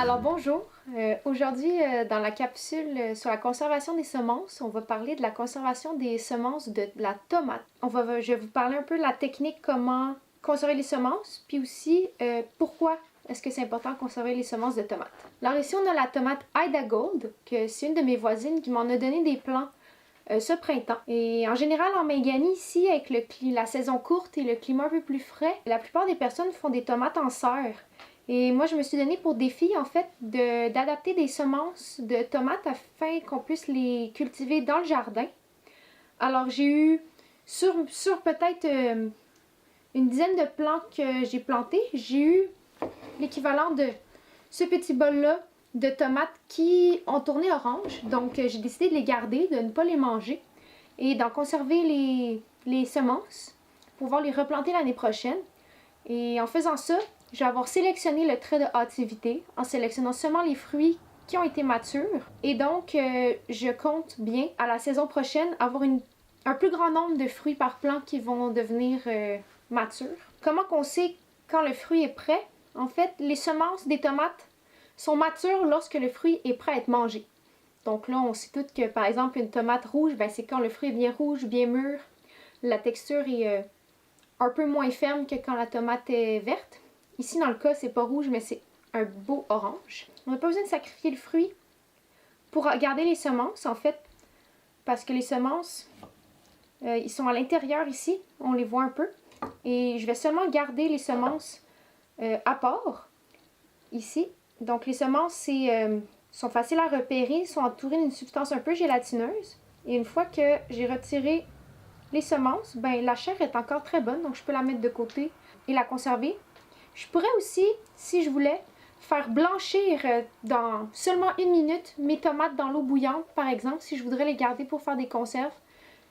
Alors bonjour, aujourd'hui dans la capsule sur la conservation des semences, on va parler de la conservation des semences de la tomate. Je vais vous parler un peu de la technique comment conserver les semences, puis aussi pourquoi est-ce que c'est important de conserver les semences de tomates. Alors ici on a la tomate Ida Gold, que c'est une de mes voisines qui m'en a donné des plants ce printemps. Et en général en Mingani ici, avec la saison courte et le climat un peu plus frais, la plupart des personnes font des tomates en serre. Et moi, je me suis donné pour défi, en fait, d'adapter des semences de tomates afin qu'on puisse les cultiver dans le jardin. Alors, j'ai eu, sur peut-être une dizaine de plants que j'ai plantés, j'ai eu l'équivalent de ce petit bol-là de tomates qui ont tourné orange. Donc, j'ai décidé de les garder, de ne pas les manger et d'en conserver les semences pour pouvoir les replanter l'année prochaine. Et en faisant ça, je vais avoir sélectionné le trait de hâtivité en sélectionnant seulement les fruits qui ont été matures. Et donc, je compte bien, à la saison prochaine, avoir un plus grand nombre de fruits par plant qui vont devenir matures. Comment qu'on sait quand le fruit est prêt? En fait, les semences des tomates sont matures lorsque le fruit est prêt à être mangé. Donc là, on sait toutes que, par exemple, une tomate rouge, c'est quand le fruit est bien rouge, bien mûr. La texture est un peu moins ferme que quand la tomate est verte. Ici, dans le cas, c'est pas rouge, mais c'est un beau orange. On n'a pas besoin de sacrifier le fruit pour garder les semences, en fait, parce que les semences, ils sont à l'intérieur ici, on les voit un peu. Et je vais seulement garder les semences à part, ici. Donc, les semences sont faciles à repérer, sont entourées d'une substance un peu gélatineuse. Et une fois que j'ai retiré les semences, la chair est encore très bonne, donc je peux la mettre de côté et la conserver. Je pourrais aussi, si je voulais, faire blanchir dans seulement 1 minute mes tomates dans l'eau bouillante, par exemple, si je voudrais les garder pour faire des conserves.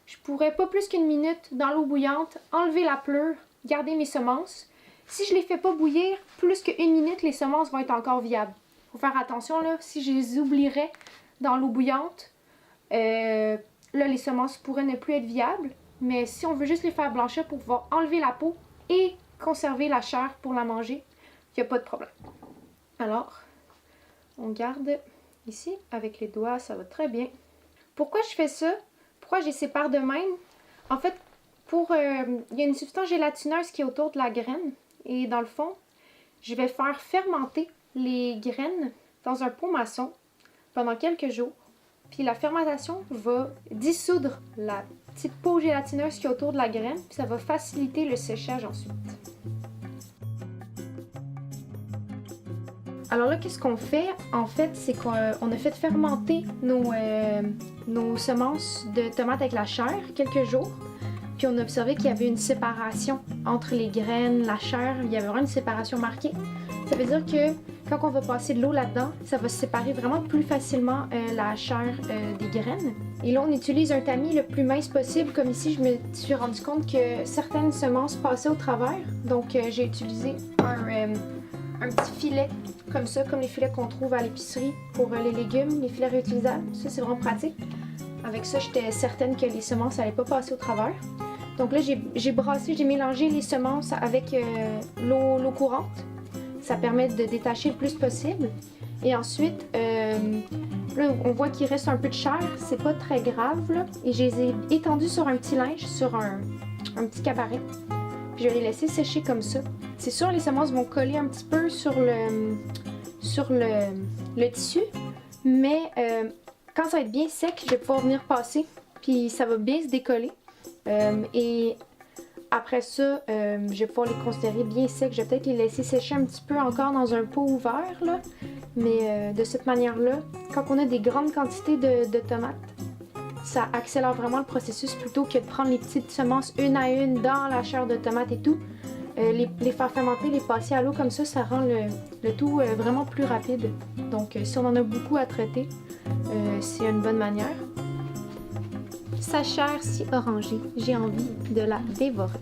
Je pourrais, pas plus qu'1 minute dans l'eau bouillante, enlever la pleure, garder mes semences. Si je ne les fais pas bouillir, plus qu'1 minute, les semences vont être encore viables. Il faut faire attention, là, si je les oublierais dans l'eau bouillante, là, les semences pourraient ne plus être viables. Mais si on veut juste les faire blanchir pour pouvoir enlever la peau et conserver la chair pour la manger, il n'y a pas de problème. Alors, on garde ici avec les doigts, ça va très bien. Pourquoi je fais ça? Pourquoi je les sépare de même? En fait, il y a une substance gélatineuse qui est autour de la graine. Et dans le fond, je vais faire fermenter les graines dans un pot maçon pendant quelques jours. Puis la fermentation va dissoudre la petite peau gélatineuse qui est autour de la graine, puis ça va faciliter le séchage ensuite. Alors là, qu'est-ce qu'on fait? En fait, c'est qu'on a fait fermenter nos semences de tomates avec la chair quelques jours. Puis on a observé qu'il y avait une séparation entre les graines, la chair, il y avait vraiment une séparation marquée. Ça veut dire que quand on va passer de l'eau là-dedans, ça va se séparer vraiment plus facilement la chair des graines. Et là, on utilise un tamis le plus mince possible. Comme ici, je me suis rendu compte que certaines semences passaient au travers. Donc, j'ai utilisé un petit filet comme ça, comme les filets qu'on trouve à l'épicerie pour les légumes, les filets réutilisables. Ça, c'est vraiment pratique. Avec ça, j'étais certaine que les semences n'allaient pas passer au travers. Donc là, j'ai mélangé les semences avec l'eau courante. Ça permet de détacher le plus possible. Et ensuite, là, on voit qu'il reste un peu de chair. C'est pas très grave, là. Et je les ai étendus sur un petit linge, sur un petit cabaret. Puis je vais les laisser sécher comme ça. C'est sûr, les semences vont coller un petit peu sur le tissu. Mais quand ça va être bien sec, je vais pouvoir venir passer. Puis ça va bien se décoller. Et après ça, je vais pouvoir les considérer bien secs. Je vais peut-être les laisser sécher un petit peu encore dans un pot ouvert, là. Mais de cette manière-là, quand on a des grandes quantités de tomates, ça accélère vraiment le processus plutôt que de prendre les petites semences une à une dans la chair de tomate et tout. Les faire fermenter, les passer à l'eau comme ça rend le tout vraiment plus rapide. Donc si on en a beaucoup à traiter, c'est une bonne manière. Sa chair si orangée, j'ai envie de la dévorer.